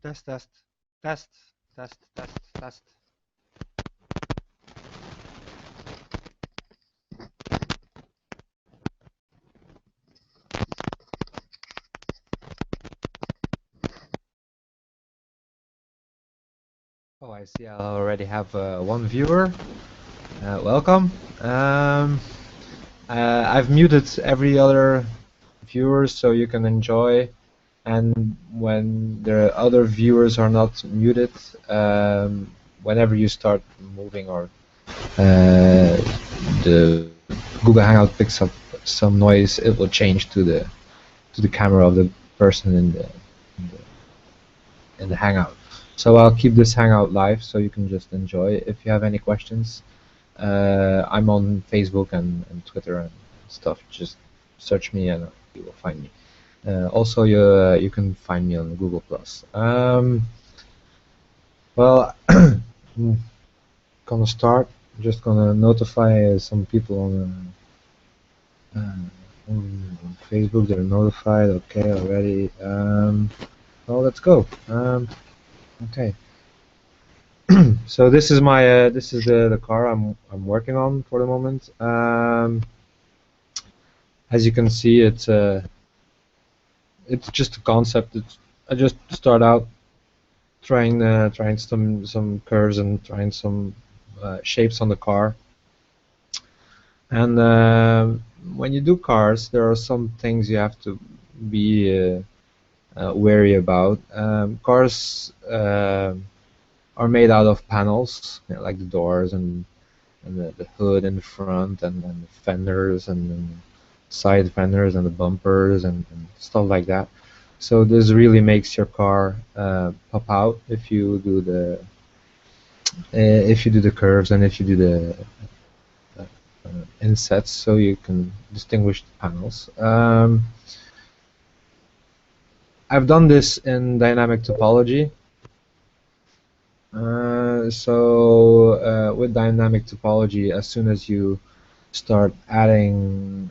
Test, test, test, test, test, test. Oh, I see. I already have one viewer. Welcome. I've muted every other viewer so you can enjoy. And when the other viewers are not muted, whenever you start moving or the Google Hangout picks up some noise, it will change to the camera of the person in the Hangout. So I'll keep this Hangout live so you can just enjoy. If you have any questions, I'm on Facebook and Twitter and stuff. Just search me and you will find me. Also, you can find me on Google+. Well, I'm gonna start. I'm just gonna notify some people on Facebook. They're notified. Okay, already. Well, let's go. Okay. So this is my this is the car I'm working on for the moment. As you can see, it's just a concept. I just start out trying some curves and trying some shapes on the car. And when you do cars, there are some things you have to be wary about. Cars are made out of panels, you know, like the doors and the hood in the front and the fenders and side fenders and the bumpers and stuff like that. So this really makes your car pop out if you do the curves and if you do the insets, so you can distinguish the panels. I've done this in dynamic topology. With dynamic topology, as soon as you start adding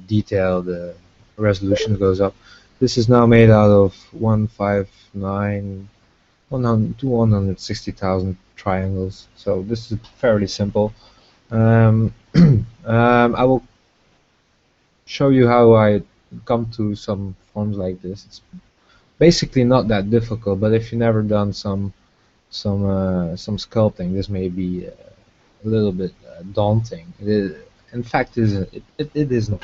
detail, the resolution goes up. This is now made out of 160,000 triangles, so this is fairly simple. I will show you how I come to some forms like this. It's basically not that difficult, but if you've never done some sculpting, this may be a little bit daunting. In fact, it isn't.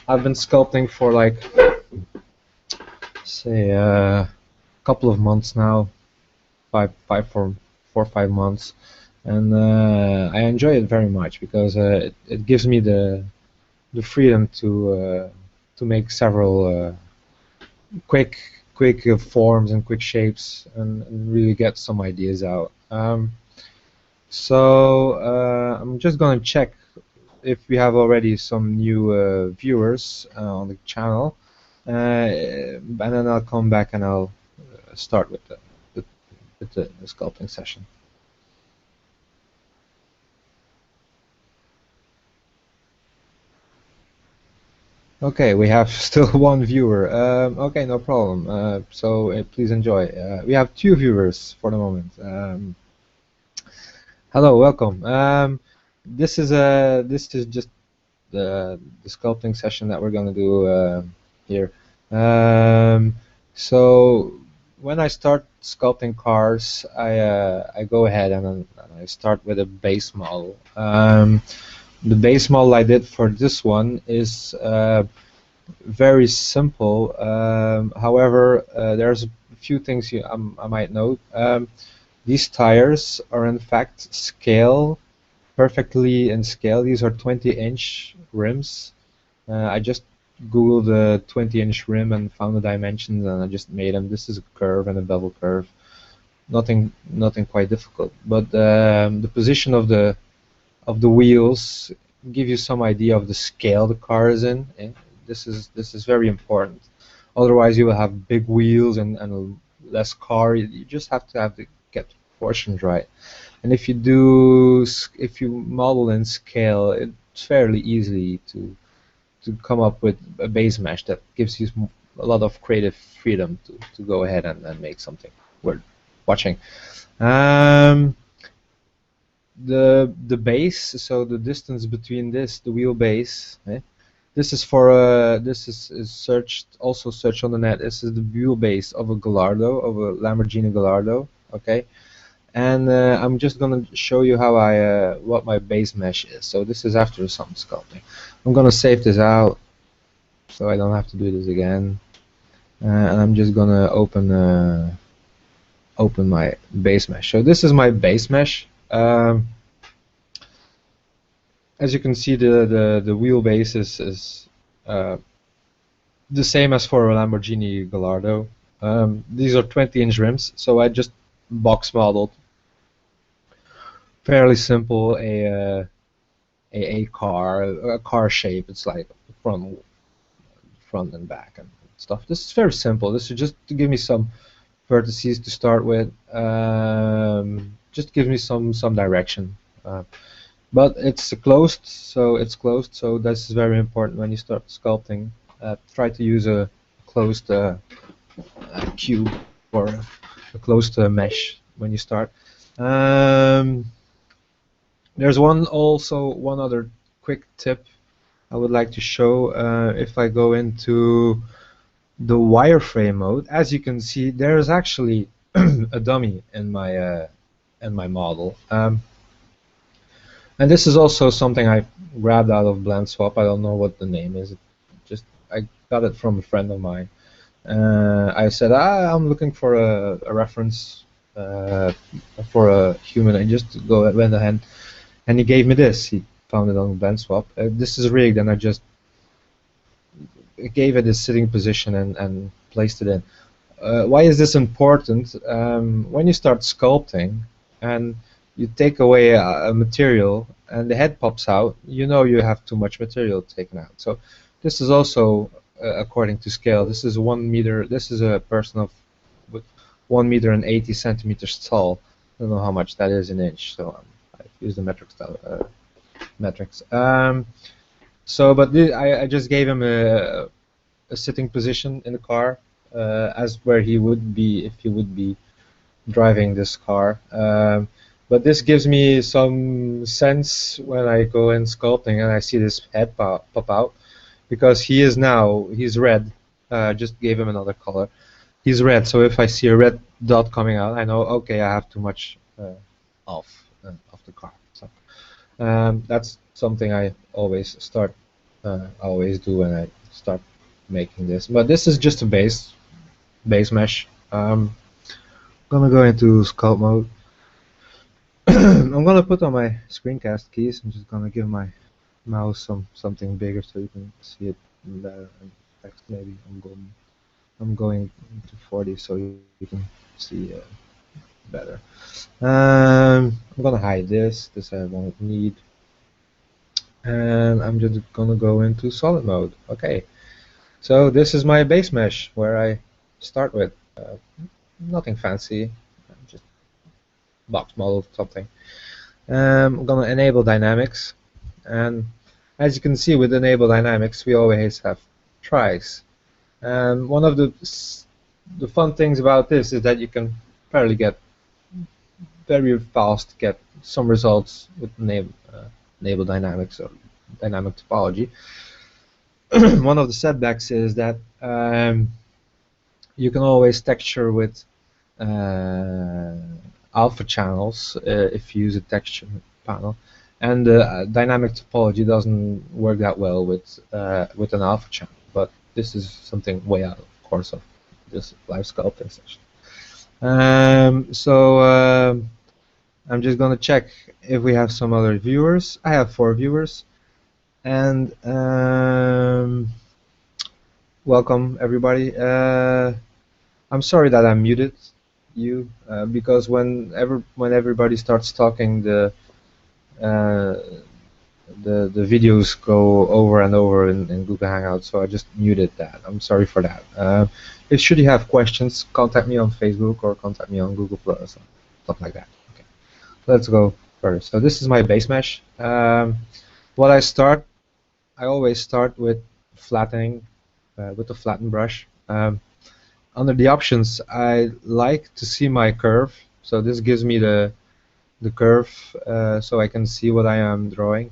I've been sculpting for like, say, a couple of months now, 4 or 5 months, and I enjoy it very much because it gives me the freedom to make several quick forms and quick shapes and really get some ideas out. I'm just going to check if we have already some new viewers on the channel, and then I'll come back and I'll start with the sculpting session. Okay, we have still one viewer. Okay, no problem. Please enjoy. We have 2 viewers for the moment. Hello, welcome. This is just the sculpting session that we're going to do here. So when I start sculpting cars, I go ahead and I start with a base model. The base model I did for this one is very simple. However, there's a few things I might note. These tires are in fact perfectly in scale. These are 20-inch rims. I just googled a 20-inch rim and found the dimensions, and I just made them. This is a curve and a bevel curve. Nothing quite difficult. But the position of the wheels give you some idea of the scale the car is in. This is very important. Otherwise, you will have big wheels and less car. You just have to get proportions right. And if you model in scale, it's fairly easy to come up with a base mesh that gives you a lot of creative freedom to go ahead and make something were watching. The base, so the distance between this, the wheelbase, this is for this is searched, also searched on the net. This is the wheelbase of a Gallardo, of a Lamborghini Gallardo. Okay, and I'm just gonna show you how I what my base mesh is. So this is after some sculpting. I'm gonna save this out so I don't have to do this again, and I'm just gonna open my base mesh. So this is my base mesh. As you can see, the wheelbase is the same as for a Lamborghini Gallardo. These are 20-inch rims, so I just box modeled, fairly simple, a car shape. It's like front and back and stuff. This is very simple. This is just to give me some vertices to start with. Just give me some direction. But it's closed, so this is very important when you start sculpting. Try to use a closed cube or a closed mesh when you start. There's one other quick tip I would like to show. If I go into the wireframe mode, as you can see, there's actually a dummy in my model. And this is also something I grabbed out of Blend Swap. I don't know what the name is. I got it from a friend of mine. I said, I'm looking for a reference for a human. I just went ahead, and he gave me this. He found it on Blend Swap. This is rigged, and I just gave it a sitting position and placed it in. Why is this important? When you start sculpting and you take away a material and the head pops out, you know you have too much material taken out. So this is also according to scale. This is 1 meter. This is a person with 1 meter and 80 centimeters tall. I don't know how much that is in inch, so I use the metrics. But I just gave him a sitting position in the car, as where he would be if he would be driving this car. But this gives me some sense when I go in sculpting and I see this head pop out, because he's red. Just gave him another color. He's red, so if I see a red dot coming out, I know, okay, I have too much off the car. So that's something I always do when I start making this. But this is just a base mesh. I'm gonna go into sculpt mode. I'm gonna put on my screencast keys. I'm just gonna give my mouse something bigger so you can see it better. And text maybe I'm going to 40 so you can see better. I'm gonna hide this. This I won't need, and I'm just gonna go into solid mode. Okay, so this is my base mesh where I start with. Nothing fancy. Just box model something. I'm gonna enable dynamics, and as you can see with enable dynamics, we always have tries. And one of the fun things about this is that you can very fast get some results with enable dynamics or dynamic topology. One of the setbacks is that you can always texture with alpha channels if you use a texture panel, and dynamic topology doesn't work that well with an alpha channel. But this is something way out, of course, of this live sculpting session. I'm just gonna check if we have some other viewers. I have 4 viewers, and welcome everybody. I'm sorry that I muted you because when everybody starts talking, the videos go over and over in Google Hangouts, so I just muted that. I'm sorry for that. If should you have questions, contact me on Facebook or contact me on Google Plus, stuff like that. Okay, let's go first. So this is my base mesh. What I always start with flattening with the Flatten Brush. under the options, I like to see my curve. So this gives me the curve, so I can see what I am drawing.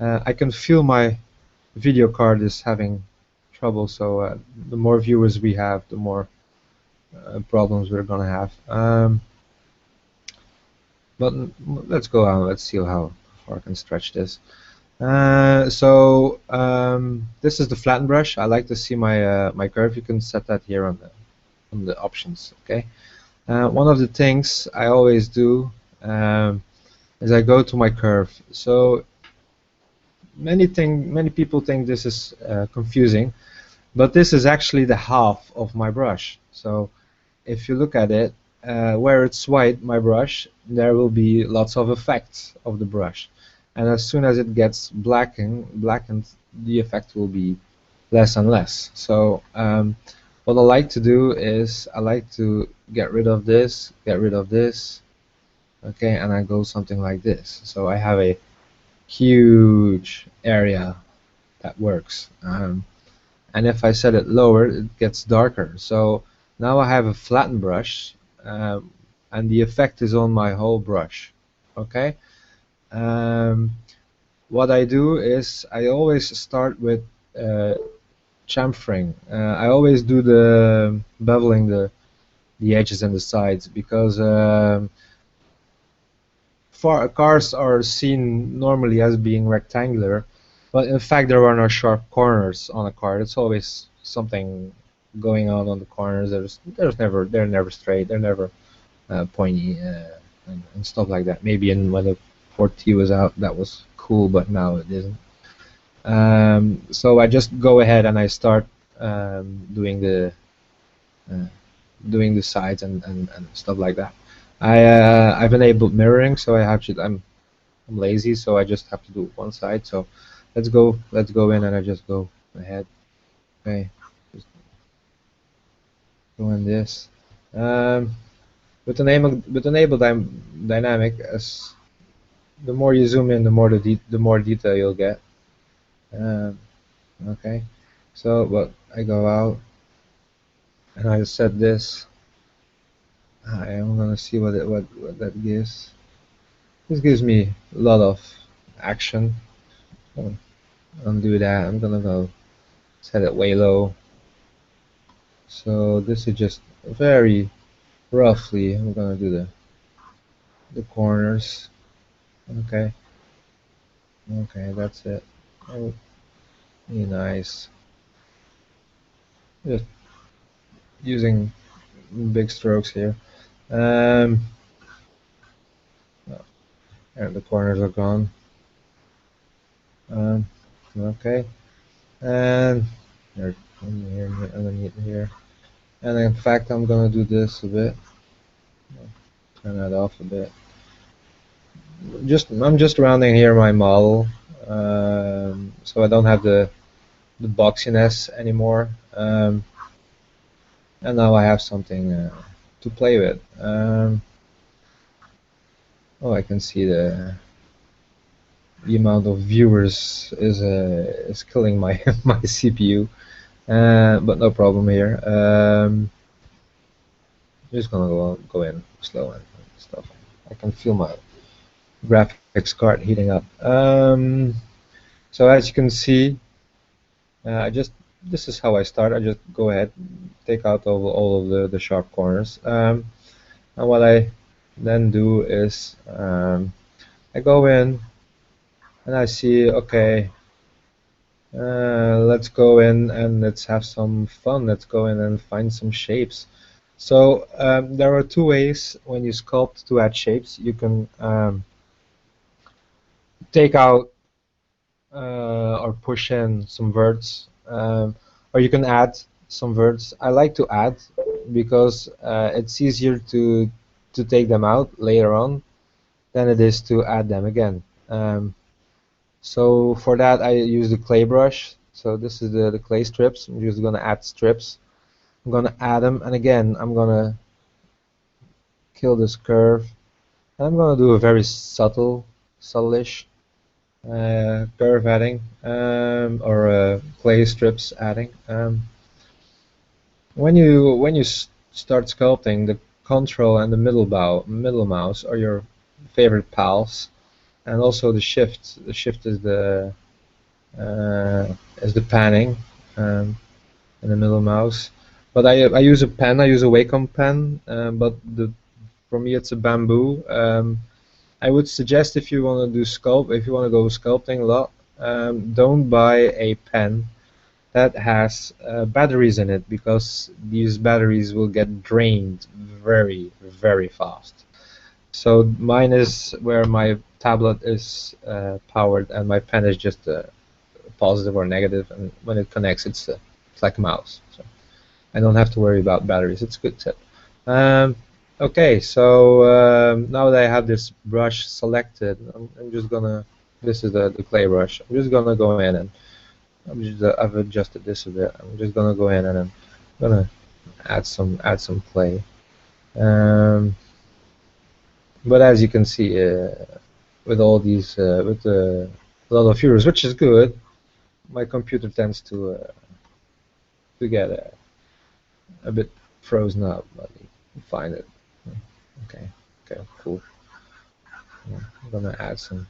I can feel my video card is having trouble, so the more viewers we have, the more problems we're gonna have. But let's go on. Let's see how far I can stretch this. This is the flatten brush. I like to see my my curve. You can set that here on the options. Okay. One of the things I always do is I go to my curve. So many people think this is confusing, but this is actually the half of my brush. So if you look at it, where it's white, my brush, there will be lots of effects of the brush. And as soon as it gets blackened, the effect will be less and less. So what I like to do is I like to get rid of this, okay, and I go something like this. So I have a huge area that works. And if I set it lower, it gets darker. So now I have a flattened brush, and the effect is on my whole brush. Okay. What I do is I always start with chamfering. I always do the beveling the edges and the sides, because cars are seen normally as being rectangular, but in fact there are no sharp corners on a car. It's always something going on the corners. They're never straight. They're never pointy and stuff like that. Maybe when the 4T was out, that was cool, but now it isn't. So I just go ahead and I start doing the sides and stuff like that. I've enabled mirroring, so I'm lazy, so I just have to do one side. So let's go in, and I just go ahead. Okay, just go in this. With enable dynamic, as the more you zoom in, the more detail you'll get. Okay, so but I go out and I set this. I am gonna see what that gives. This gives me a lot of action. I'll undo that. I'm gonna go set it way low. So this is just very roughly. I'm gonna do the corners. Okay. Okay, that's it. Oh, really nice. Just using big strokes here. And the corners are gone. Okay, and here, underneath here. And in fact, I'm gonna do this a bit. Turn that off a bit. I'm just rounding here my model, so I don't have the boxiness anymore. And now I have something to play with. Oh, I can see the amount of viewers is killing my my CPU, but no problem here. Just gonna go in slow and stuff. I can feel my graphics card heating up. So as you can see, this is how I start. I just go ahead, take out all of the sharp corners, and what I then do is I go in and I see, okay, let's go in and let's have some fun. Let's go in and find some shapes. So there are two ways when you sculpt to add shapes. You can take out or push in some verts, or you can add some verts. I like to add because it's easier to take them out later on than it is to add them again. So for that I use the clay brush. So this is the clay strips. I'm just gonna add strips. I'm gonna add them, and again I'm gonna kill this curve. And I'm gonna do a very subtle-ish curve adding, or clay strips adding. when you start sculpting, the control and the middle mouse are your favorite pals, and also the shift. The shift is the panning, and the middle mouse. But I use a pen. I use a Wacom pen, but for me it's a bamboo. I would suggest if you want to do if you want to go sculpting a lot, don't buy a pen that has batteries in it, because these batteries will get drained very, very fast. So mine is where my tablet is powered, and my pen is just positive or negative, and when it connects, it's like a mouse. So I don't have to worry about batteries. It's a good tip. Okay, so now that I have this brush selected, I'm just gonna. This is the clay brush. I'm just gonna go in and I've adjusted this a bit. I'm just gonna go in and I'm gonna add some clay. But as you can see, with all these with a lot of viewers, which is good, my computer tends to get a bit frozen up. Let me find it. Okay, cool. Yeah, I'm gonna add some.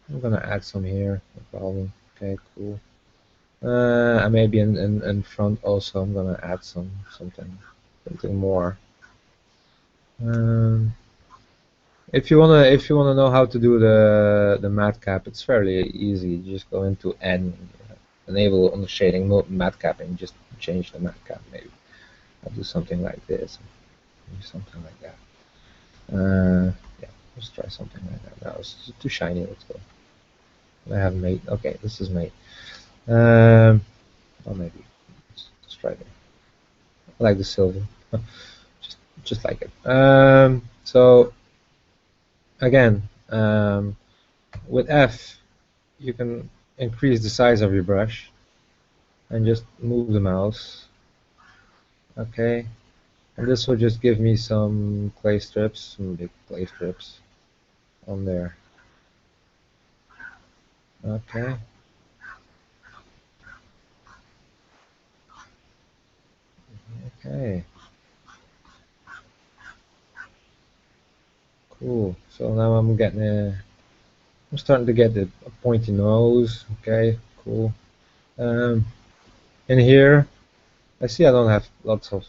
I'm gonna add some here. No problem. Okay, cool. Maybe in front also I'm gonna add something more. If you wanna know how to do the matte cap, it's fairly easy. You just go into enable on the shading mode matte cap, and just change the matte cap. Maybe I'll do something like this. Maybe something like that. Yeah, let's try something like that. No, it's too shiny. Let's go. I have made. Okay, this is made. Or maybe let's try it. I like the silver. just like it. So again, with F, you can increase the size of your brush and just move the mouse. Okay, and this will just give me some clay strips, some big clay strips on there. Okay. Okay. Cool. So now I'm starting to get a pointy nose. Okay. Cool. In here, I see I don't have lots of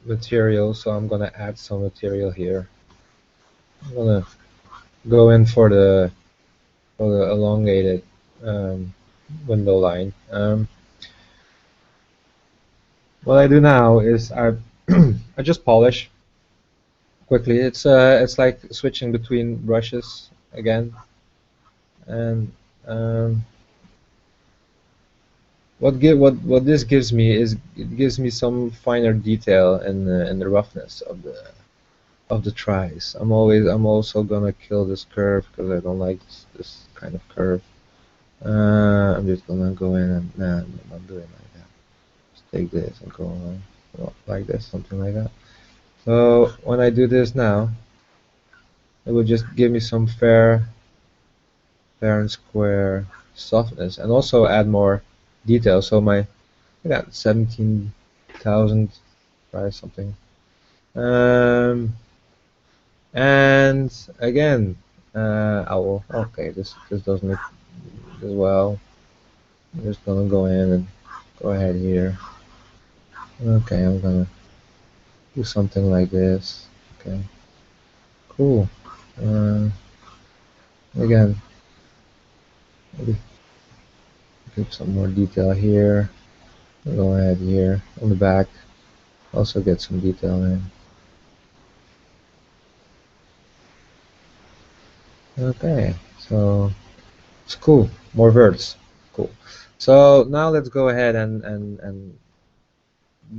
material, so I'm gonna add some material here. I'm gonna go in for the elongated window line. What I do now is I I just polish quickly. It's like switching between brushes again, and what this gives me is it gives me some finer detail in the roughness of the tries. I'm also gonna kill this curve because I don't like this kind of curve. I'm just gonna go in and I'm not doing it like that. Just take this and go on like this, something like that. So when I do this now, it will just give me some fair and square softness, and also add more detail. So I got 17,000, right, something. And again, okay, this doesn't look as well. I'm just gonna go in and go ahead here. Okay, I'm gonna do something like this. Okay, cool. Again, maybe give some more detail here. I'll go ahead here on the back. Also get some detail in. Okay, so it's cool. More verts. Cool. So now let's go ahead and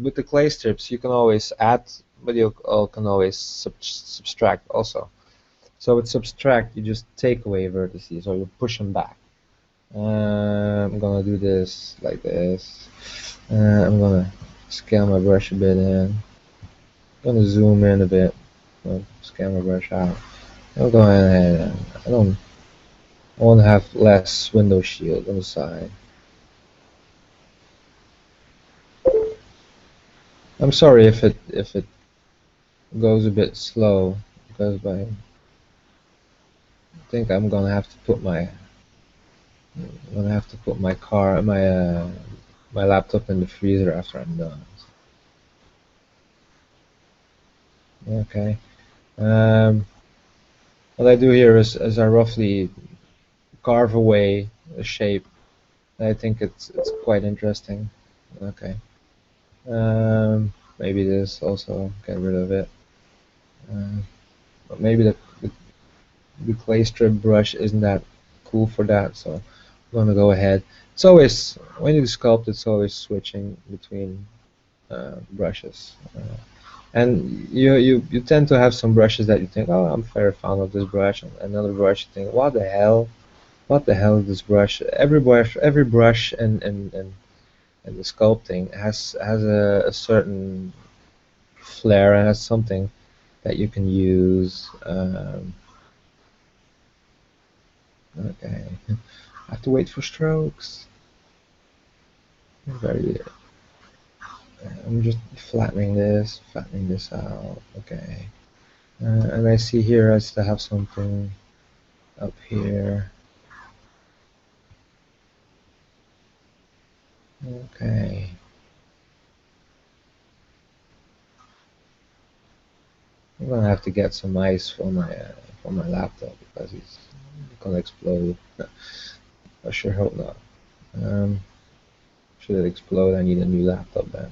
with the clay strips you can always add, but you can always subtract also. So with subtract you just take away vertices, or you push them back. I'm gonna do this like this. I'm gonna scale my brush a bit in. I'm gonna zoom in a bit. Scale my brush out. I'll go ahead and I want to have less window shield on the side. I'm sorry if it goes a bit slow because I think I'm gonna have to put my laptop in the freezer after I'm done. Okay. Um, what I do here is I roughly carve away a shape. I think it's quite interesting. Okay. Maybe this also get rid of it. But maybe the clay strip brush isn't that cool for that, so I'm gonna go ahead. It's always when you sculpt, it's always switching between brushes. And you tend to have some brushes that you think, oh, I'm very fond of this brush, and another brush you think, what the hell is this brush? Every brush and the sculpting has a certain flair and has something that you can use. Okay, I have to wait for strokes. Very. I'm just flattening this out. Okay, and I see here I still have something up here. Okay. I'm gonna have to get some ice for my laptop because it's gonna explode. I sure hope not. Um, should it explode, I need a new laptop then.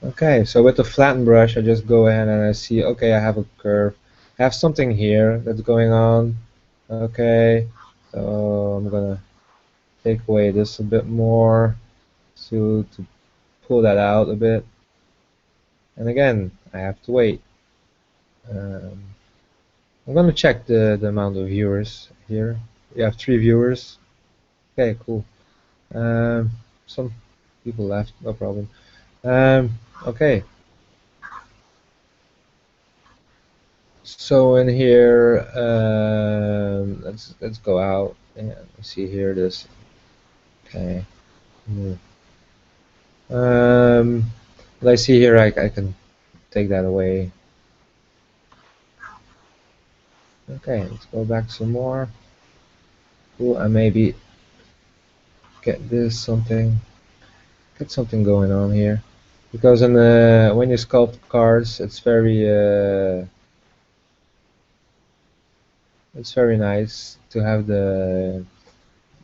Okay, so with the flatten brush, I just go ahead and I see, okay, I have a curve. I have something here that's going on. Okay, so I'm gonna take away this a bit more to pull that out a bit. And again, I have to wait. Um, I'm gonna check the amount of viewers here. We have 3 viewers. Okay, cool. Um, some people left, no problem. Okay, so in here, let's go out and see here this. Okay. Hmm. Um, what I see here, I can take that away. Okay, let's go back some more. Cool, and maybe get something going on here, because when you sculpt cars, it's very nice to have the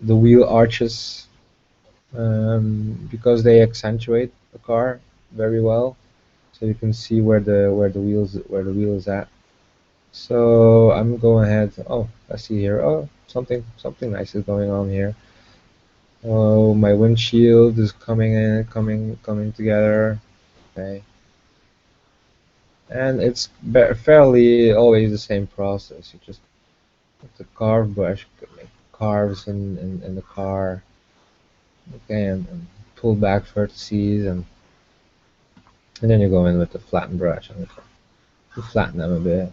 wheel arches, because they accentuate the car very well, so you can see where the wheel is at. So I'm going ahead. Oh, I see here. Oh, something nice is going on here. Oh, my windshield is coming together. Okay, and it's fairly always the same process. You just put the carve brush, make carves in the car. Okay, and pull back vertices, and then you go in with the flatten brush and you flatten them a bit.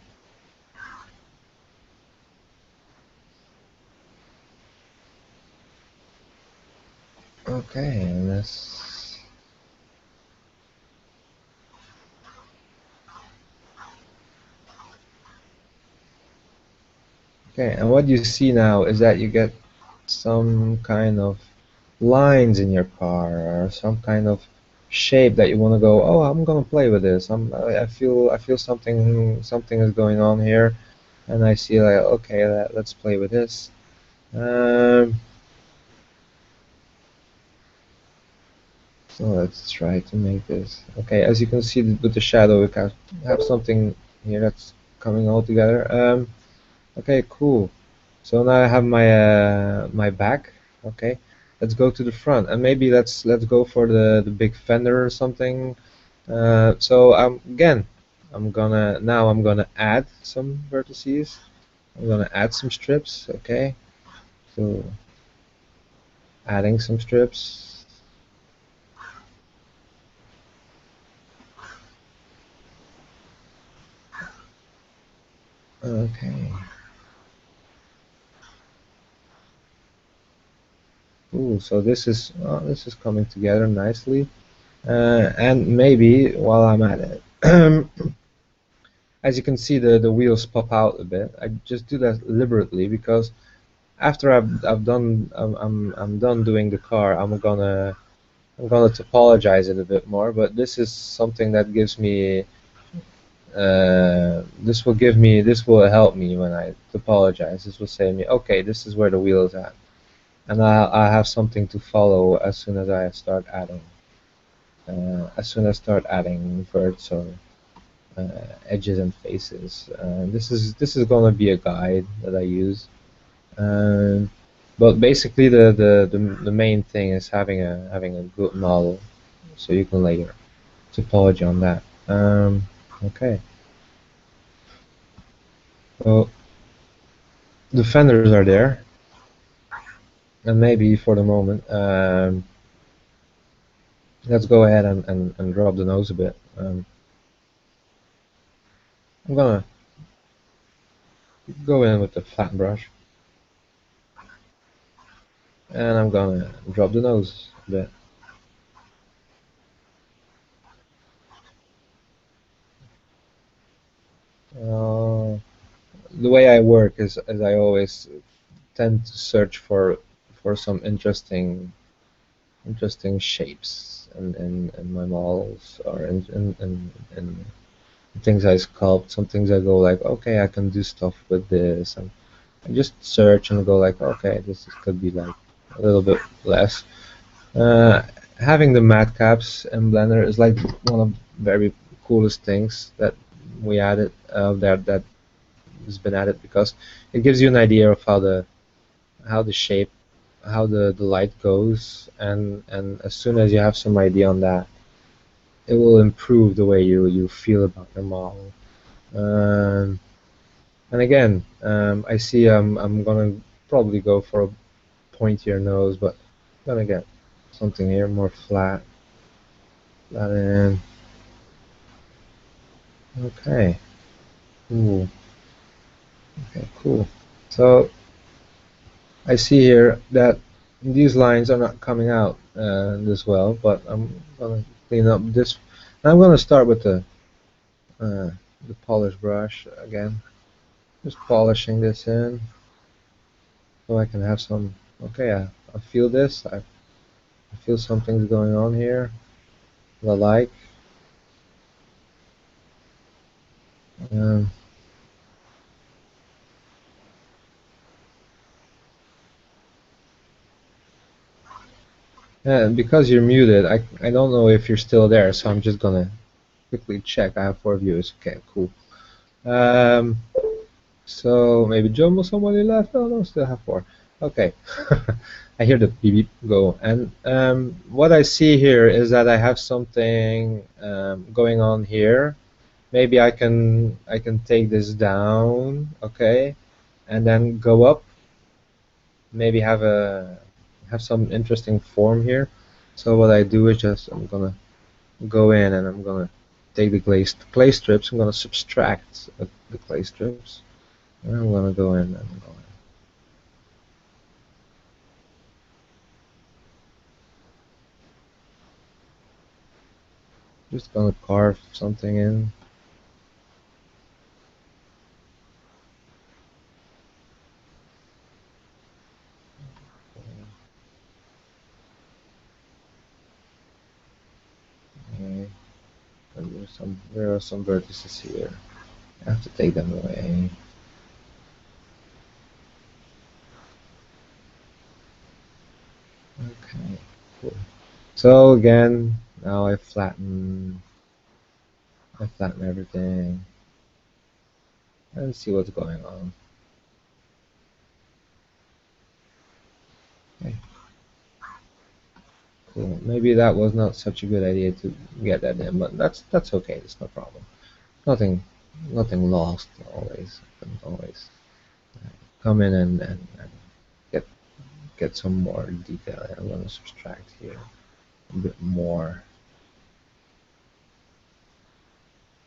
Okay, and this. Okay, and what you see now is that you get some kind of lines in your car or some kind of shape that you want to go, oh, I'm gonna play with this. I feel something is going on here, and I see like, okay, let's play with this. Um, so let's try to make this. Okay, as you can see with the shadow, we have something here that's coming all together. Okay, cool. So now I have my back. Okay, let's go to the front, and maybe let's go for the big fender or something. So again, I'm gonna add some vertices. I'm gonna add some strips. Okay, so adding some strips. Okay. Ooh, so this is coming together nicely. And maybe while I'm at it, as you can see, the wheels pop out a bit. I just do that deliberately because after I'm done doing the car, I'm gonna topologize it a bit more. But this is something that gives me this will help me when I topologize. This will say me, okay, this is where the wheel is at, and I have something to follow as soon as I start adding. As soon as I start adding verts or edges and faces. This is gonna be a guide that I use. Um, but basically, the main thing is having a good model, so you can layer topology on that. Okay. Well, the fenders are there, and maybe for the moment, let's go ahead and drop the nose a bit. I'm gonna go in with the flatten brush, and I'm gonna drop the nose a bit. Uh, the way I work is I always tend to search for some interesting shapes in my models or in things I sculpt. Some things I go like, okay, I can do stuff with this, and I just search and go like, okay, could be like a little bit less. Uh, Having the matte caps in Blender is like one of the very coolest things that we added that has been added because it gives you an idea of how the shape how the light goes, and as soon as you have some idea on that, it will improve the way you feel about your model. Um, and again, I see I'm gonna probably go for a pointier nose, but I'm gonna get something here more flat in. Okay. Ooh. Okay, cool. So I see here that these lines are not coming out this well, but I'm gonna clean up this. I'm gonna start with uh, the polish brush again, just polishing this in so I can have some. Okay, I feel this. I feel something's going on here. I like. Um, yeah, because you're muted, I don't know if you're still there, so I'm just gonna quickly check. I have 4 viewers. Okay, cool. Um, So maybe Jumbo somebody left. Oh no, still have 4. Okay. I hear the beep beep go. And what I see here is that I have something going on here. Maybe I can take this down, okay, and then go up. Maybe have some interesting form here. So what I do is just I'm gonna go in and I'm gonna take the clay strips. I'm gonna subtract the clay strips. And I'm gonna go in and go in. Just gonna carve something in. Okay. And there are some vertices here. I have to take them away. Okay, cool. So again, now I flatten everything and see what's going on. Okay, cool. Maybe that was not such a good idea to get that in, but that's okay. It's no problem. Nothing, nothing lost. Always, always come in and get get some more detail. I'm gonna subtract here a bit more.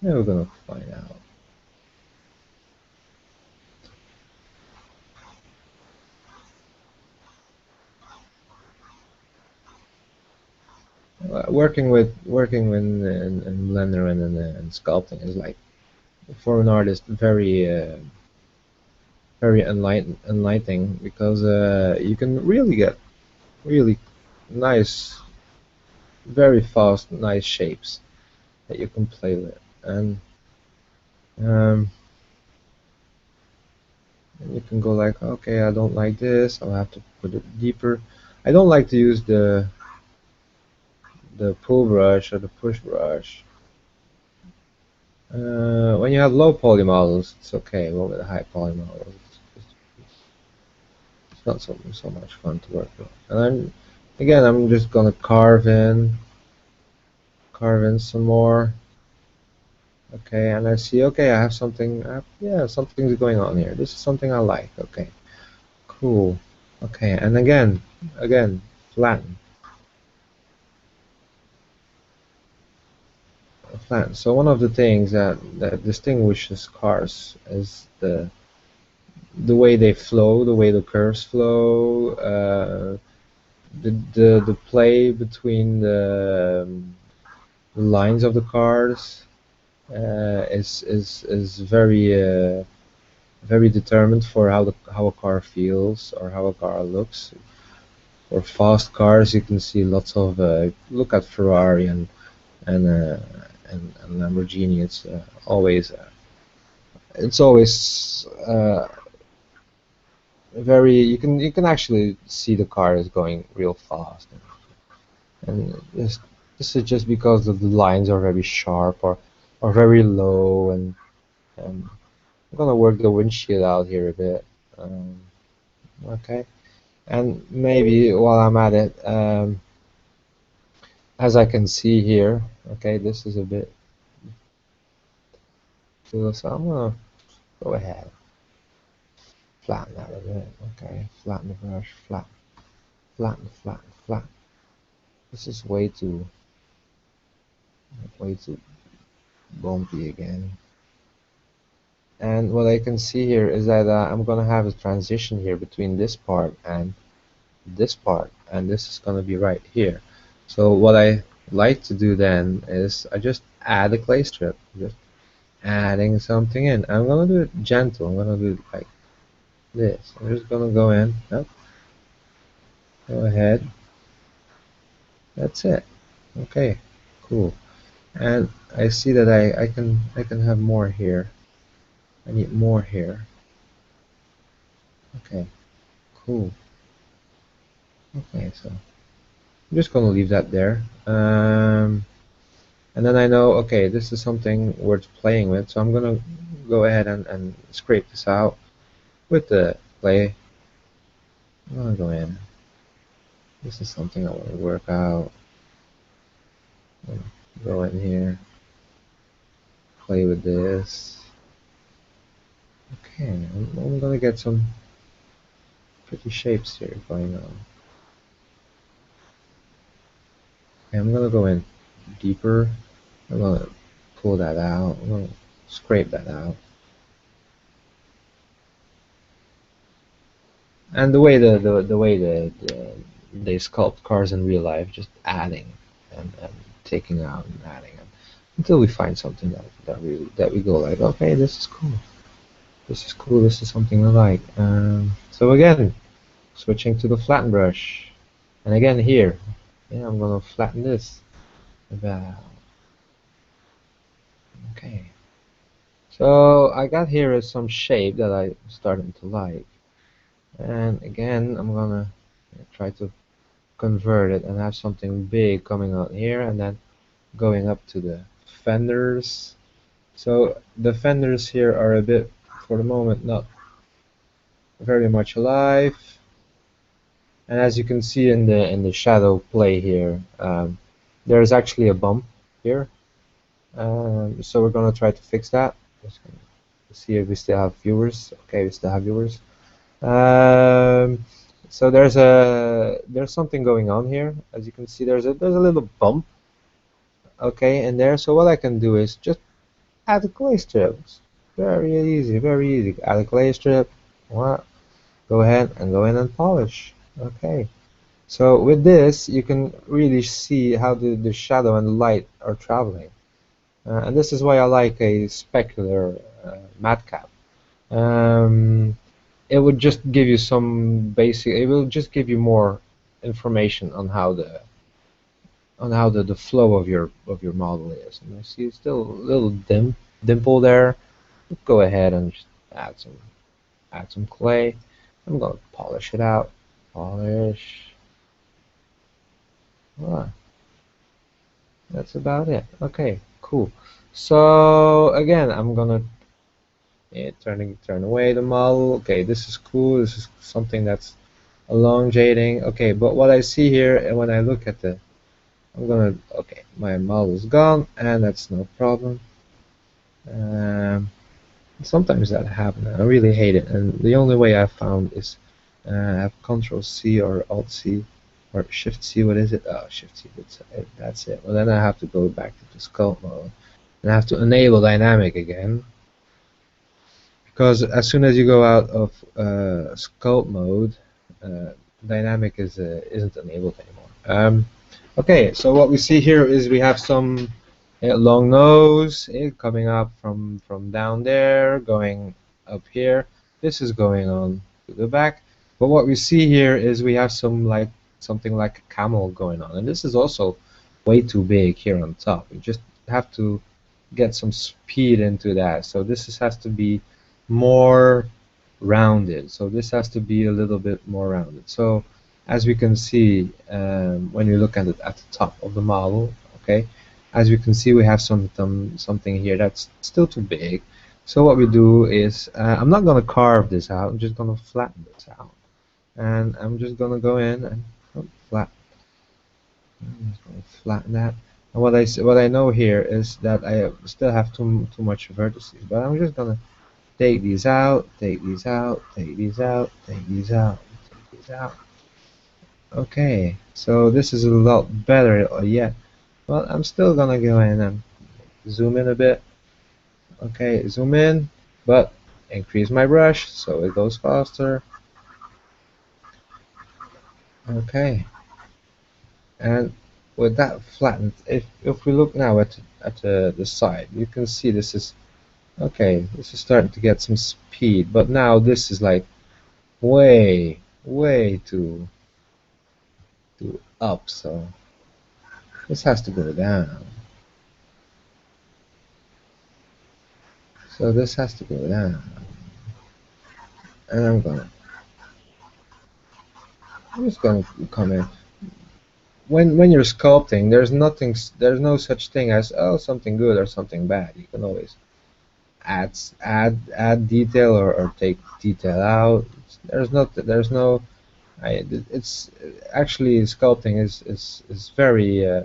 Yeah, we're gonna find out. working in Blender and sculpting is like for an artist very enlightening because you can really get really nice, very fast, nice shapes that you can play with, and um, you can go like, okay, I don't like this, I'll have to put it deeper. I don't like to use the pull brush or the push brush. When you have low poly models, it's okay, but with high poly models, it's not so much fun to work with. And I'm just gonna carve in some more. Okay, and I see, okay, I have something, yeah, something's going on here. This is something I like. Okay, cool. Okay, and again, flatten, flatten. So one of the things that distinguishes cars is the way they flow, the way the curves flow, the play between the lines of the cars is very determined for how a car feels or how a car looks. For fast cars, you can see lots of look at Ferrari and uh, and Lamborghini. It's always very you can actually see the car is going real fast, and this is just because the lines are very sharp or very low, and I'm gonna work the windshield out here a bit. Um, okay, and maybe while I'm at it, as I can see here, okay, this is a bit too, so I'm gonna go ahead, flatten that a bit. Okay, flatten the brush, flatten. This is way too bumpy again. And what I can see here is that I'm gonna have a transition here between this part and this part, and this is gonna be right here. So what I like to do then is I just add a clay strip, just adding something in. I'm gonna do it gentle. I'm gonna do it like this. I'm just gonna go in. Yep. Go ahead. That's it. Okay. Cool. And I see that I can have more here. I need more here. Okay. Cool. Okay. So I'm just gonna leave that there. And then I know, okay, this is something worth playing with, so I'm gonna go ahead and scrape this out with the clay. I'm gonna go in. This is something I want to work out. Go in here, play with this. Okay, I'm gonna get some pretty shapes here going on. Okay, I'm gonna go in deeper. I'm gonna pull that out. I'm gonna scrape that out. And the way they sculpt cars in real life, just adding and taking out and adding them until we find something that we go like, okay, this is cool. This is cool. This is something I like. So again, switching to the flatten brush, and again here, yeah, I'm gonna flatten this about. Okay. So I got here is some shape that I'm starting to like, and again I'm gonna try to convert it and have something big coming out here, and then going up to the fenders. So the fenders here are a bit, for the moment, not very much alive. And as you can see in the shadow play here, there's actually a bump here. So we're gonna try to fix that. Just gonna see if we still have viewers. Okay, we still have viewers. So there's something going on here. As you can see, there's a little bump. Okay, in there. So what I can do is just add a clay strip. It's very easy, very easy. Add a clay strip. What? Go ahead and go in and polish. Okay. So with this, you can really see how the shadow and the light are traveling. And this is why I like a specular matte cap. Um, it would just give you some basic. It will just give you more information on how the flow of your model is. And I see still a little dimple there. Go ahead and just add some clay. I'm gonna polish it out. Polish. Ah, that's about it. Okay, cool. So again, I'm gonna turn away the model. Okay, this is cool. This is something that's elongating. Okay, but what I see here, and when I look at okay, my model is gone, and that's no problem. Um, Sometimes that happens. I really hate it, and the only way I found is have Control C or Alt C or Shift C. What is it? Oh, Shift C. That's it. Well, then I have to go back to the sculpt mode, and I have to enable dynamic again, because as soon as you go out of sculpt mode, dynamic isn't enabled anymore. Okay, so what we see here is we have some long nose coming up from down there, going up here. This is going on to the back. But what we see here is we have something like a camel going on, and this is also way too big here on top. We just have to get some speed into that. So has to be more rounded. So this has to be a little bit more rounded. So as we can see, when you look at it at the top of the model, okay, as we can see, we have something here that's still too big. So what we do is, I'm not going to carve this out. I'm just going to flatten this out, and I'm just going to go in and flatten. I'm just going to flatten that. And what I know here is that I still have too much vertices, but I'm just going to take these out, take these out, take these out, take these out, take these out. Okay, so this is a lot better yet. Well, I'm still gonna go in and zoom in a bit. Okay, zoom in, but increase my brush so it goes faster. Okay, and with that flattened, if we look now at the side, you can see this is okay. This is starting to get some speed, but now this is like way too up. So this has to go down. So this has to go down, and I'm just gonna come in. When you're sculpting, there's no such thing as something good or something bad. You can always add detail or take detail out. There's no it's actually sculpting is very uh,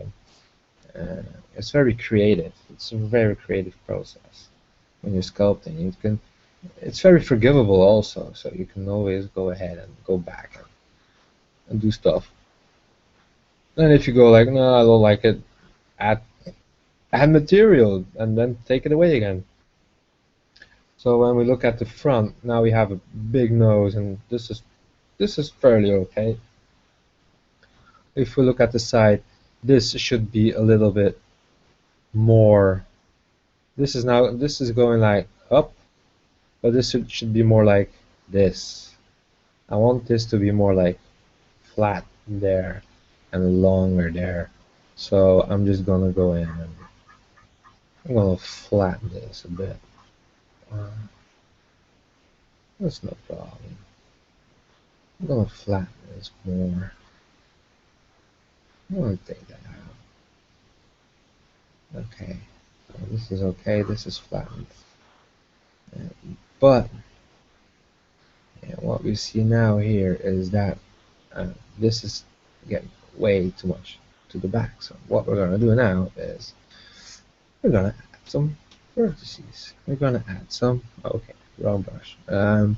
it's very creative. It's a very creative process when you're sculpting. It's very forgivable also, so you can always go ahead and go back and do stuff. And if you go like, no, I don't like it, add add material and then take it away again. So when we look at the front, now we have a big nose, and this is fairly okay. If we look at the side, this should be a little bit more. This is going like up, but this should be more like this. I want this to be more like flat there and longer there. So I'm just gonna go in and I'm gonna flatten this a bit. Uh, that's no problem. I'm gonna flatten this more. I'm gonna take that out. Okay. So this is okay. This is flattened. But what we see now here is that this is getting way too much to the back. So what we're gonna do now is we're gonna add some vertices. We're gonna add some. Okay, wrong brush. We're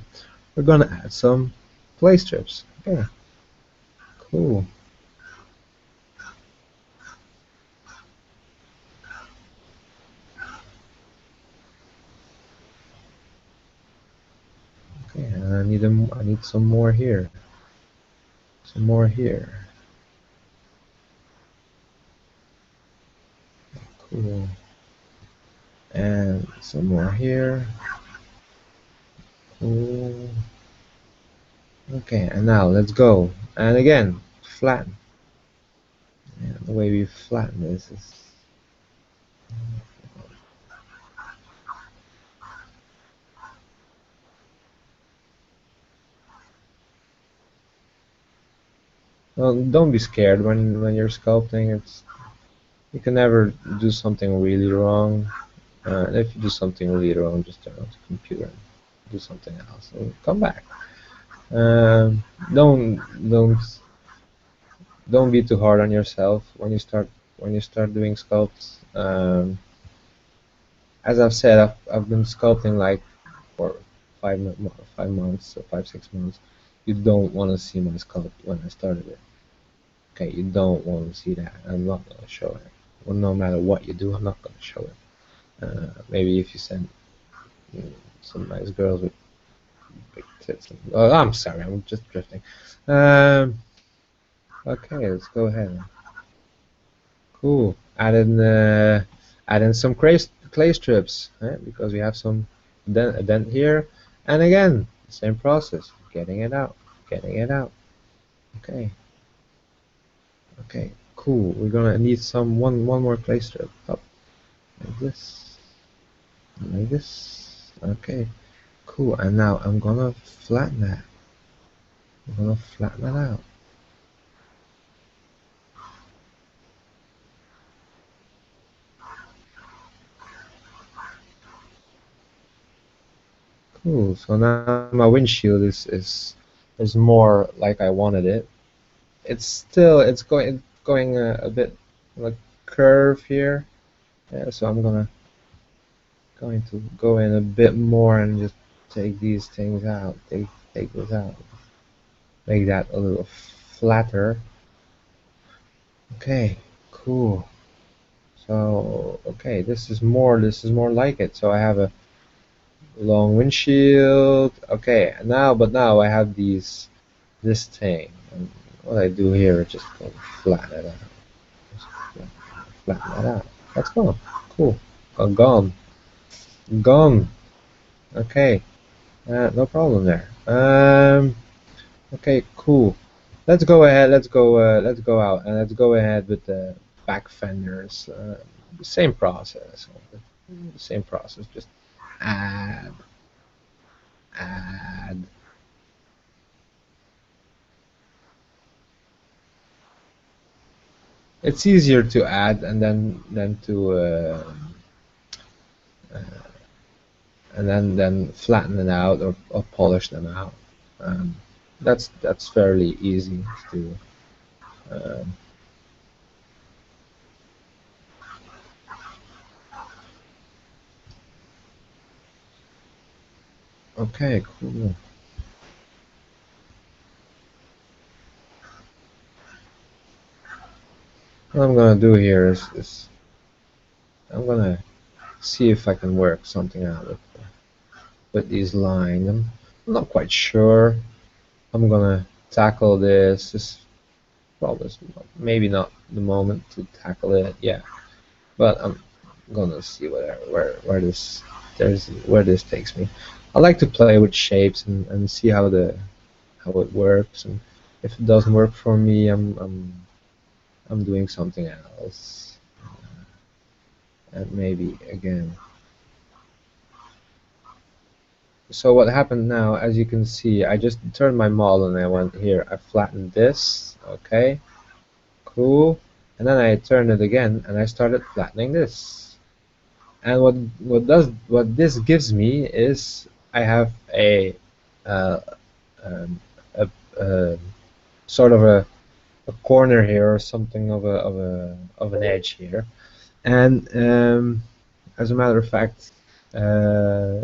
gonna add some play strips. Yeah, cool. Okay, and I need some more here. Some more here. Cool. And some more here. Cool. Okay, and now let's go. And again, flatten. And the way we flatten this is. Well, don't be scared when you're sculpting. It's you can never do something really wrong. And if you do something really wrong, just turn off the computer and do something else and come back. Um, don't don't don't be too hard on yourself when you start doing sculpts. As I've said, I've been sculpting like for 5 months or 5 6 months. You don't want to see my sculpt when I started it. Okay, you don't want to see that. I'm not gonna show it. Well, no matter what you do, I'm not gonna show it. Maybe if you send some nice girls with big tits. Oh, I'm sorry, I'm just drifting. Um, okay, let's go ahead. Cool. Add in some clay strips, because we have some a dent here, and again, same process, getting it out, getting it out. Okay. Okay. Cool. We're gonna need some one more clay strip. Up like this, like this. Okay. Cool. And now I'm gonna flatten that. I'm gonna flatten that out. Cool. So now my windshield is more like I wanted it. It's going a bit like curve here. Yeah, so I'm going to go in a bit more and just take these things out. Take this out. Make that a little flatter. Okay, cool. So okay, this is more like it. So I have a long windshield. Okay, now I have this thing. And what I do here is just go flatten it out. Just flatten that out. That's gone. Cool. Gone. Gone. Okay. No problem there. Okay, cool. Let's go ahead. Let's go out and let's go ahead with the back fenders. Same process. Same process. Just add, add. It's easier to add and then then flatten it out or polish them out. Um, that's fairly easy to do. Um, okay, cool. What I'm gonna do here is I'm gonna see if I can work something out with these lines. I'm not quite sure. I'm gonna tackle this. This probably maybe not the moment to tackle it yet, but I'm gonna see where this takes me. I like to play with shapes and see how it works, and if it doesn't work for me, I'm doing something else, and maybe again. So what happened now, as you can see, I just turned my model and I went here. I flattened this, okay, cool, and then I turned it again and I started flattening this. And what this gives me is I have uh, um, a sort of a corner here or something of an edge here. And as a matter of fact, uh,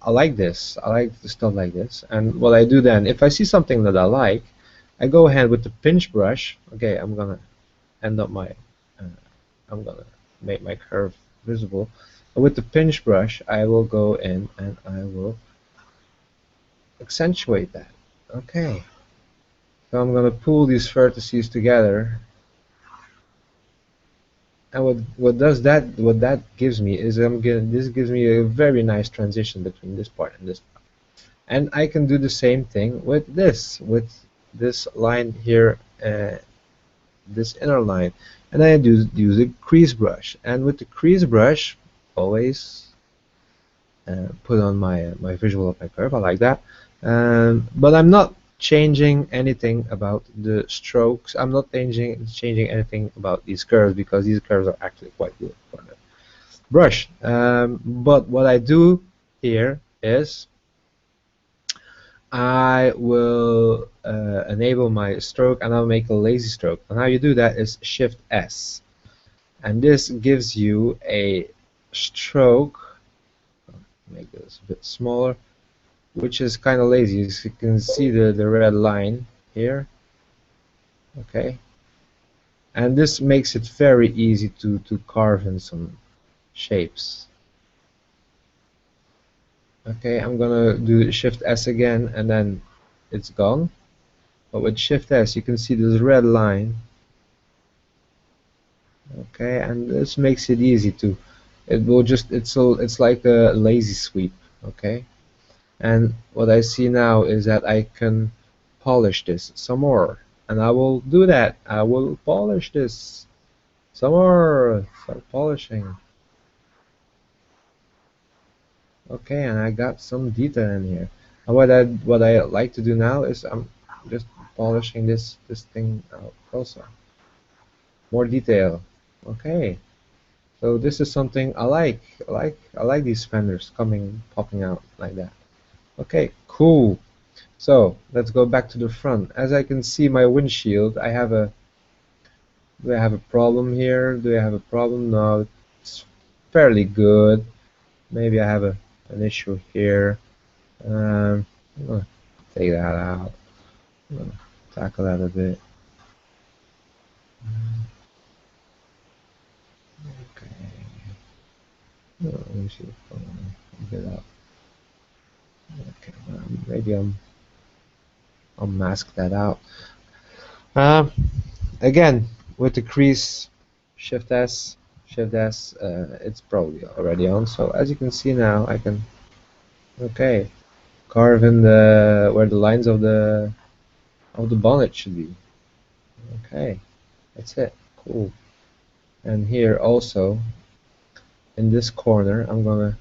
I like this. I like the stuff like this. And what I do then, if I see something that I like, I go ahead with the pinch brush. Okay, I'm gonna end up my, I'm gonna make my curve visible. And with the pinch brush, I will go in and I will accentuate that. Okay, so I'm gonna pull these vertices together And what that gives me is this gives me a very nice transition between this part and this part. And I can do the same thing with this line here, this inner line, and I do use a crease brush. And with the crease brush, always put on my visual of my curve. I like that, but I'm not changing anything about the strokes. I'm not changing anything about these curves, because these curves are actually quite good for the brush. But what I do here is I will enable my stroke, and I'll make a lazy stroke. And how you do that is Shift S, and this gives you a stroke. Make this a bit smaller, which is kind of lazy. As you can see the red line here. Okay, and this makes it very easy to carve in some shapes. Okay, I'm gonna do Shift S again, and then it's gone. But with Shift S, you can see this red line. Okay, and this makes it easy to. It's like a lazy sweep. Okay, and what I see now is that I can polish this some more, and I will do that. I will polish this some more. Start polishing. Okay, and I got some detail in here. And what I like to do now is I'm just polishing this thing out closer. More detail. Okay. So this is something I like. I like these fenders popping out like that. Okay, cool. So let's go back to the front. As I can see my windshield, do I have a problem here? Do I have a problem? No, it's fairly good. Maybe I have an issue here. I'm gonna take that out. I'm gonna tackle that a bit. Okay. Let me see if I can get out. Okay, maybe I'll mask that out. Again, with the crease, Shift S, it's probably already on. So as you can see now, I can, okay, carve in where the lines of the bonnet should be. Okay, that's it. Cool. And here also, in this corner, I'm gonna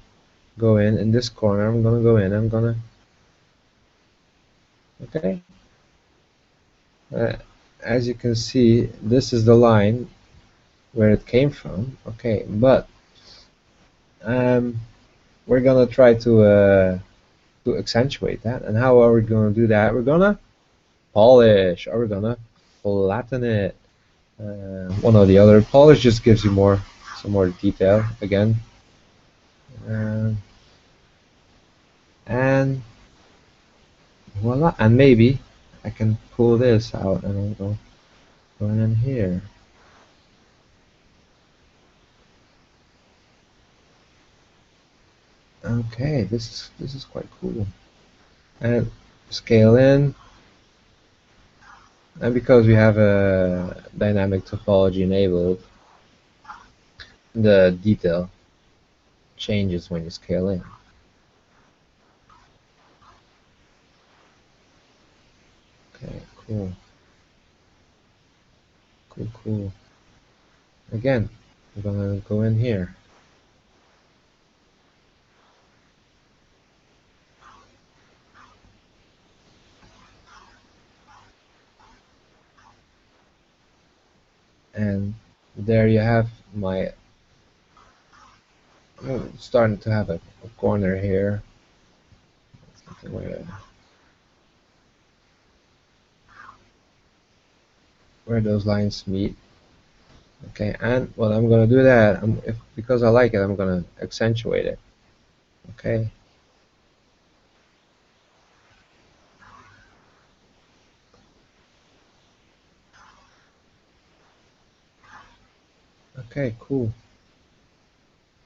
go in this corner. I'm gonna go in. Okay. As you can see, this is the line where it came from. Okay, but we're gonna try to accentuate that. And how are we gonna do that? We're gonna polish, or we're gonna flatten it. One or the other. Polish just gives you some more detail again. And voila. And maybe I can pull this out and I'll go in here. Okay, this is quite cool. And scale in. And because we have a dynamic topology enabled, the detail changes when you scale in. Okay, cool. Cool. Again, I'm gonna go in here. And there you have my, starting to have a corner here. Where those lines meet. Okay, and what I'm gonna do that, because I like it, I'm gonna accentuate it. Okay. Okay, cool.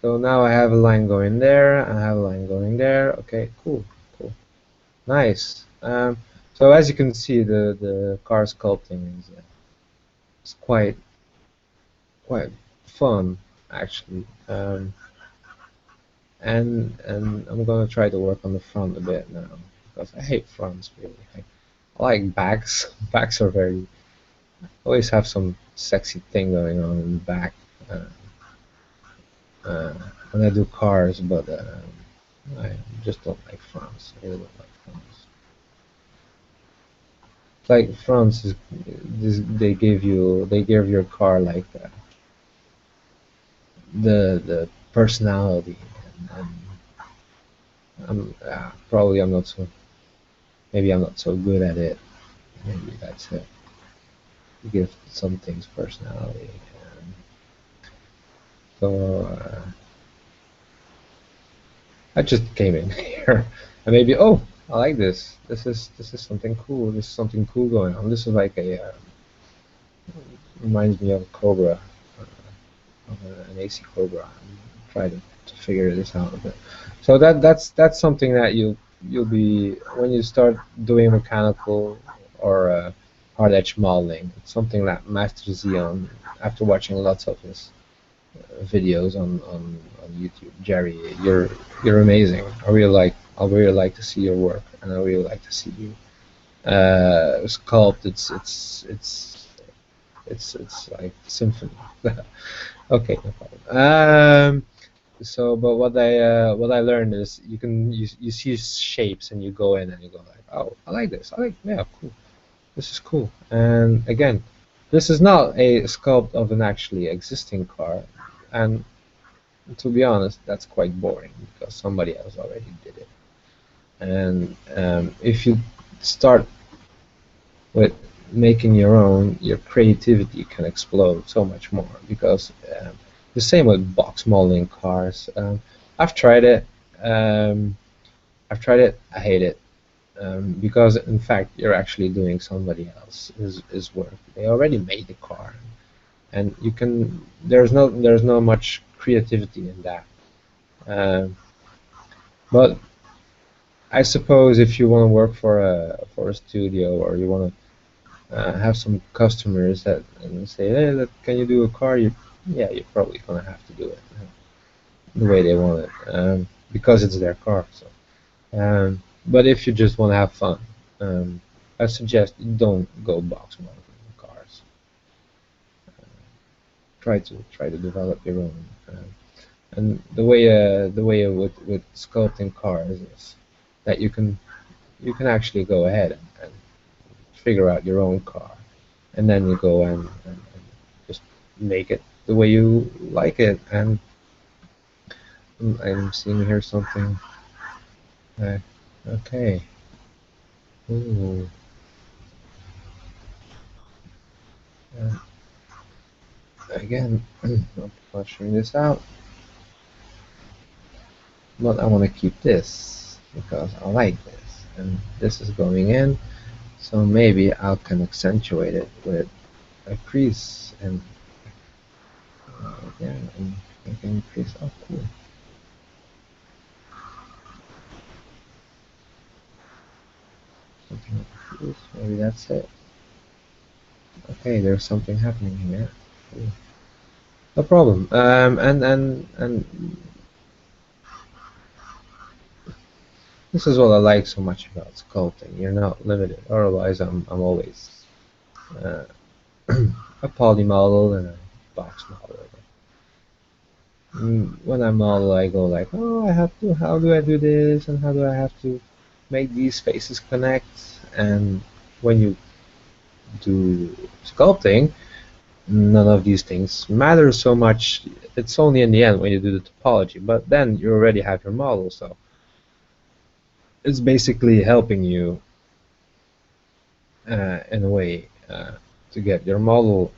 So now I have a line going there, I have a line going there. Okay, cool. Nice. So as you can see, the car sculpting is quite fun actually, and I'm gonna try to work on the front a bit now because I hate fronts really. I like backs. Backs are very always have some sexy thing going on in the back uh, uh, when I do cars, but I just don't like fronts. I really don't like fronts. It's like fronts is they give your car like the personality, and probably I'm not so maybe I'm not so good at it. Maybe that's it. Give some things personality. And so I just came in here and maybe I like this. This is something cool. This is something cool going on. This is like a reminds me of a Cobra, an AC Cobra. I'm trying to figure this out a bit. So that's something that you'll be when you start doing mechanical or hard edge modeling. It's something that Master Z on after watching lots of his videos on YouTube. Jerry, you're amazing. I really like to see your work, and I really like to see you sculpt. It's like symphony. Okay, no problem. So, but what I learned is you see shapes and you go in and you go like, oh, I like this. Yeah, cool. This is cool. And again, this is not a sculpt of an actually existing car, and to be honest, that's quite boring because somebody else already did it. And if you start with making your own, your creativity can explode so much more because the same with box modeling cars. I've tried it. Um, I've tried it. I hate it because in fact you're actually doing somebody else's work. They already made the car, and you can. There's no much creativity in that. Um, but I suppose if you want to work for a studio or you want to have some customers that and say, hey, can you do a car? Yeah, you're probably gonna have to do it the way they want it because it's their car. So, but if you just want to have fun, I suggest you don't go box modeling cars. Try to develop your own. And the way with sculpting cars is that you can actually go ahead and figure out your own car, and then you go and just make it the way you like it. And I'm seeing here something. Okay. Ooh. Uh, Again, I'm not showing this out, but I want to keep this because I like this, and this is going in. So maybe I can accentuate it with a crease and yeah, and making crease. Oh, cool. Something like a crease. Maybe that's it. Okay, there's something happening here. Cool. No problem. And this is what I like so much about sculpting. You're not limited. Otherwise, I'm always uh, a poly model and a box model. When I model, I go like, oh, I have to. How do I do this? And how do I have to make these faces connect? And when you do sculpting, none of these things matter so much. It's only in the end when you do the topology. But then you already have your model, so it's basically helping you in a way to get your model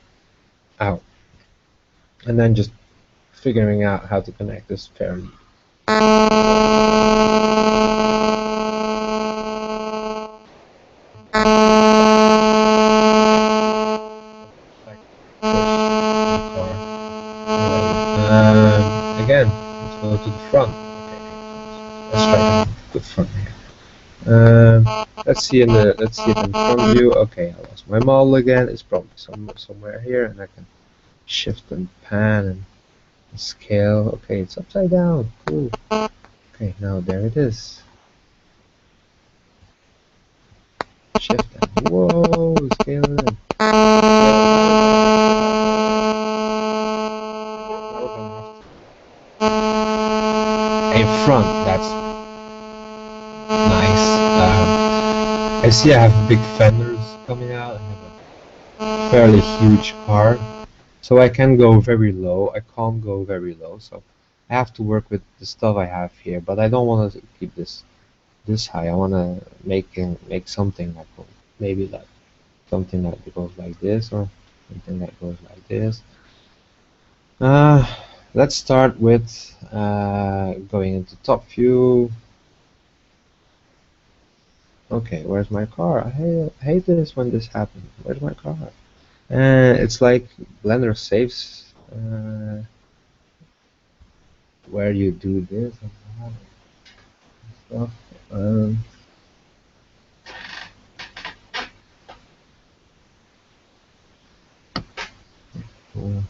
out, and then just figuring out how to connect this fairly. Again, let's go to the front. Okay, let's try the front here. Let's see it in front view. Okay, I lost my model again. It's probably somewhere here, and I can shift and pan and scale. Okay, it's upside down. Cool. Okay, now there it is. Shift and whoa, scale it in. In front, that's nice. I see I have big fenders coming out. I have a fairly huge car, so I can go very low. I can't go very low, so I have to work with the stuff I have here. But I don't want to keep this high. I want to make something that goes, maybe like something that goes like this or something that goes like this. Uh, let's start with going into top view. Okay, where's my car? I hate this when this happens. Where's my car? It's like Blender saves where you do this and that and stuff. Cool.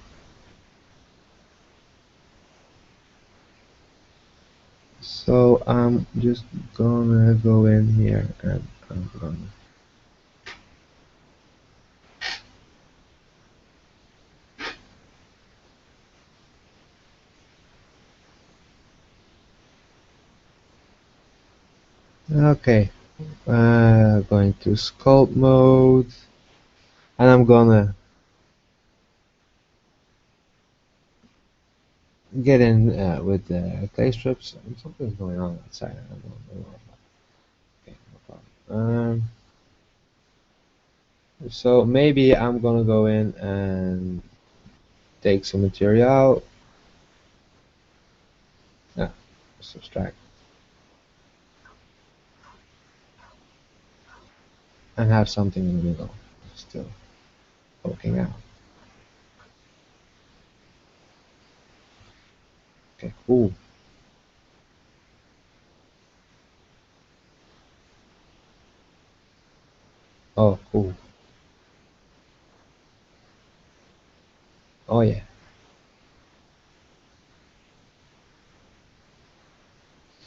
So I'm just gonna go in here and I'm gonna. Okay, going to sculpt mode, and I'm gonna get in with the clay strips. Something's going on outside. I don't know. Okay, no problem. So maybe I'm gonna go in and take some material. Yeah, subtract and have something in the middle, still poking out. Okay, cool. Oh, cool. Oh yeah,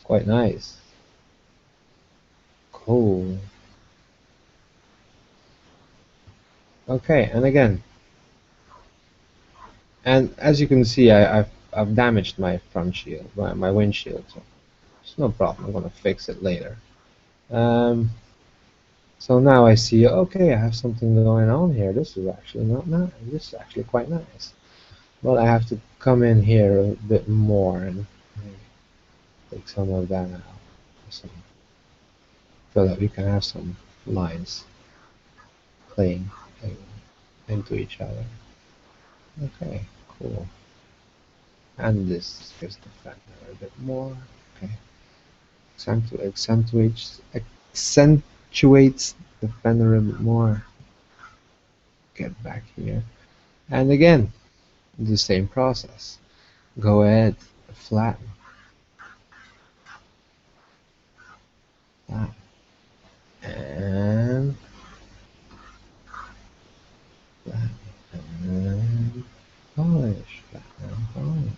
quite nice. Cool. Okay, and again, and as you can see, I've damaged my front shield, my windshield, so it's no problem. I'm gonna fix it later. Um, so now I see, okay, I have something going on here. This is actually not nice. This is actually quite nice. Well, I have to come in here a bit more and maybe take some of that out, so that we can have some lines playing into each other. Okay, cool. And this gives the fender a bit more. Okay, accentuates the fender a bit more. Get back here, and again, the same process. Go ahead, flatten, flatten, and flatten, and polish, flatten, and polish.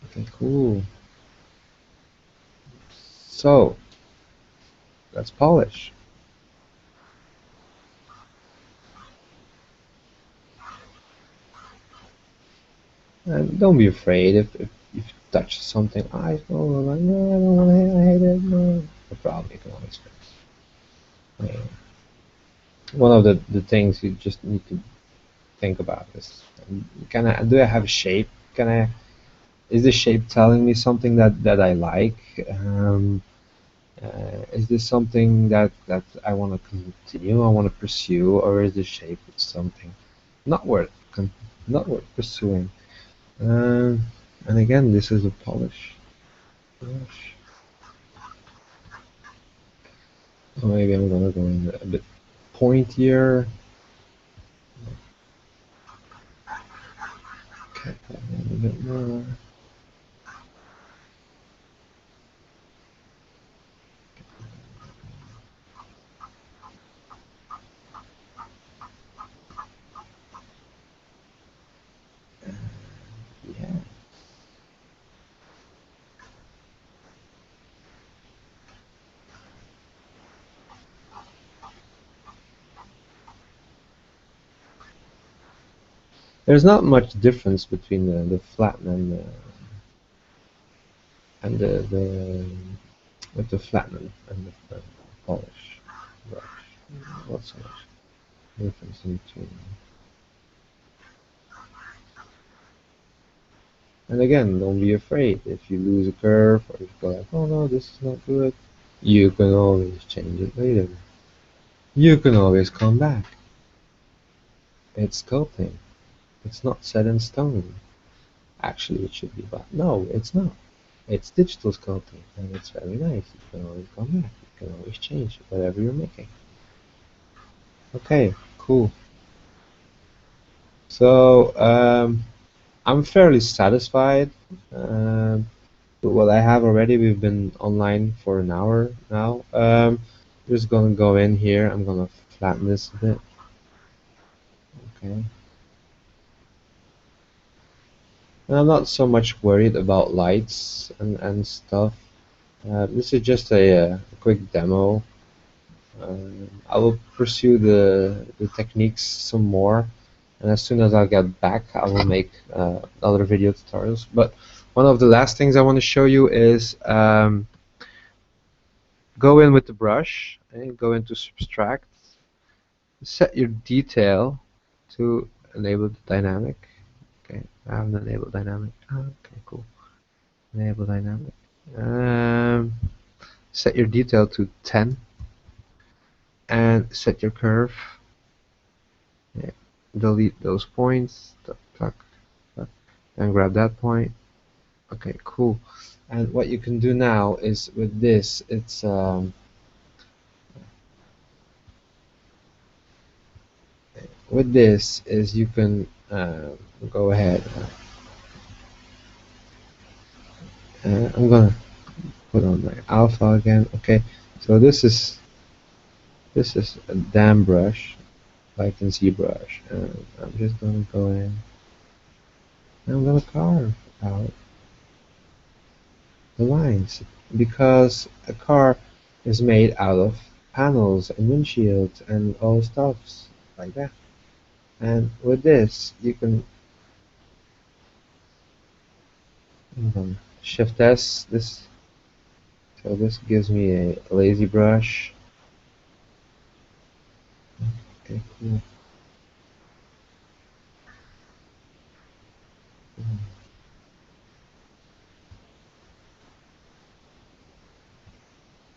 Okay, cool. So let's polish. And don't be afraid if you touch something. I don't like, no, I don't want to. I hate it. No, no problem. You can always fix. One of the things you just need to think about is, can I do I have a shape? Can I is the shape telling me something that I like? Is this something that I want to continue? I want to pursue, or is the shape something not worth not worth pursuing? Um, and again, this is a polish brush. So maybe I'm gonna go in a bit pointier. Okay, a bit more. There's not much difference between the flatten and the with the flatten and the polish brush. Not so much difference in between. And again, don't be afraid if you lose a curve or if you go like, oh no, this is not good. You can always change it later. You can always come back. It's sculpting. It's not set in stone. Actually, it should be, but no, it's not. It's digital sculpting, and it's very nice. You can always come back. You can always change whatever you're making. Okay, cool. So I'm fairly satisfied with what I have already. We've been online for an hour now. Just gonna go in here. I'm gonna flatten this a bit. Okay. And I'm not so much worried about lights and stuff. This is just a quick demo. I will pursue the techniques some more, and as soon as I get back, I will make other video tutorials. But one of the last things I want to show you is go in with the brush and go into subtract, set your detail to enable the dynamic. Okay, I haven't enabled dynamic. Okay, cool. Enable dynamic. Set your detail to 10 and set your curve. Yeah. Delete those points. Tuck, tuck, tuck, and grab that point. Okay, cool. And what you can do now is with this, it's with this is you can go ahead. I'm gonna put on my alpha again. Okay, so this is a dam brush, like in ZBrush, and I'm just gonna go in. And I'm gonna carve out the lines because a car is made out of panels and windshields and all stuffs like that. And with this, you can Shift S. This gives me a lazy brush. Okay, cool.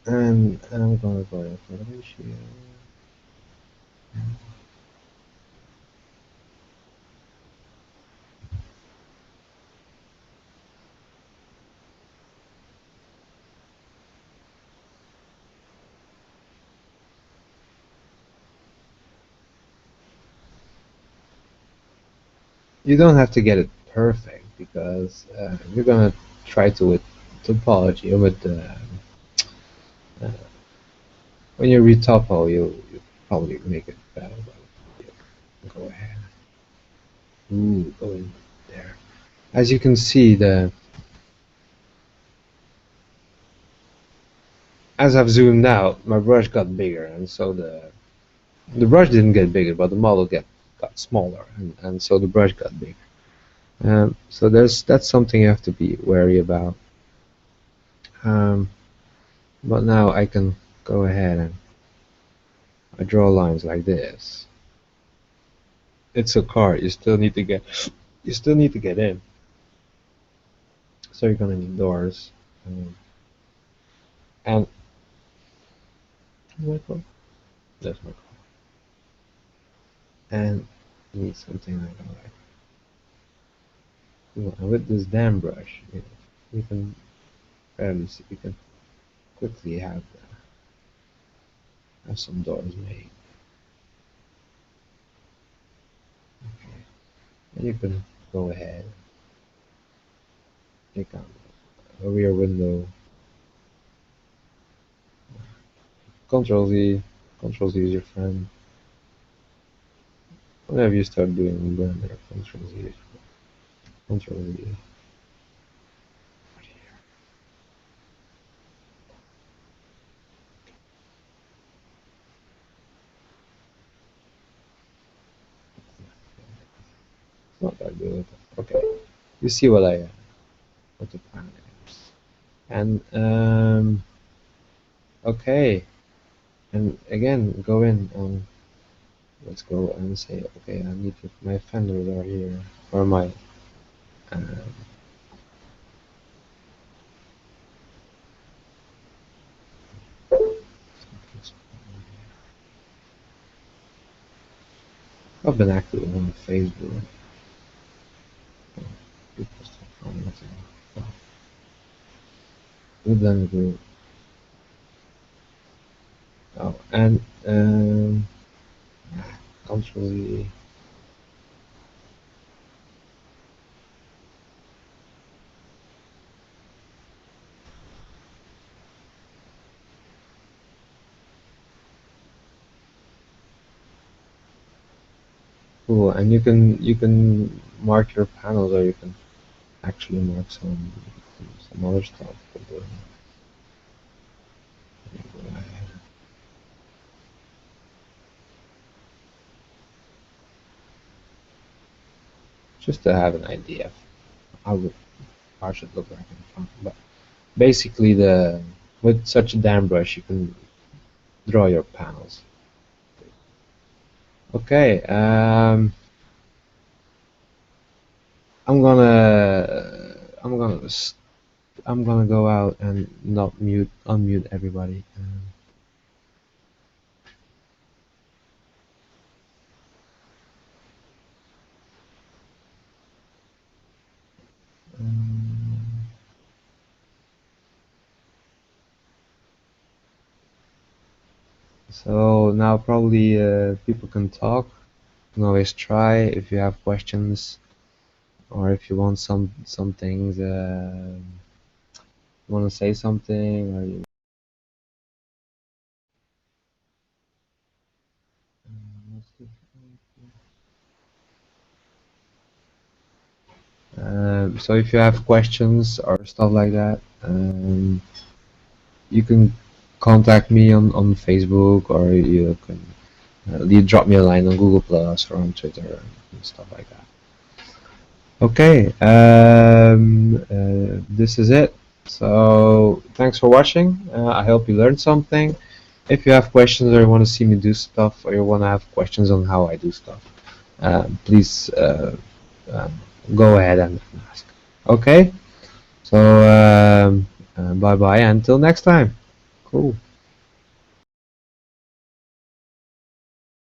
And I'm gonna go for the windshield. You don't have to get it perfect because you're gonna try to with topology or with the when you read topo, you probably make it better. But go ahead. Ooh, go in there. As you can see, as I've zoomed out, my brush got bigger, and so the brush didn't get bigger, but the model got smaller, and so the brush got bigger. So that's something you have to be wary about. But now I can go ahead and I draw lines like this. It's a car. You still need to get in. So you're gonna need doors. And my car. That's my car. And you need something like that. And with this dam brush, you can barely see. You can quickly have some doors made. Okay. And you can go ahead, take out a rear window. Control Z. Control Z is your friend. Whenever you start doing Blender, Control Z. Control Z. not that good. Okay, you see what what the plan is. And okay, and again, go in on. Let's go and say, okay, I need to, my fenders are here, or my. I've been active on Facebook. We've done the group. Oh, and can't really. Cool, and you can mark your panels, or you can actually mark some other stuff. Just to have an idea of how it should look like in front. But basically, with such a damn brush, you can draw your panels. Okay, I'm gonna go out and not unmute everybody. So now probably people can talk. You can always try if you have questions, or if you want some things, want to say something, or you. So if you have questions or stuff like that, you can contact me on Facebook, or you can you drop me a line on Google Plus or on Twitter and stuff like that. Okay, this is it. So thanks for watching. I hope you learned something. If you have questions, or you want to see me do stuff, or you want to have questions on how I do stuff, please go ahead and ask. Okay, so bye bye until next time. Cool.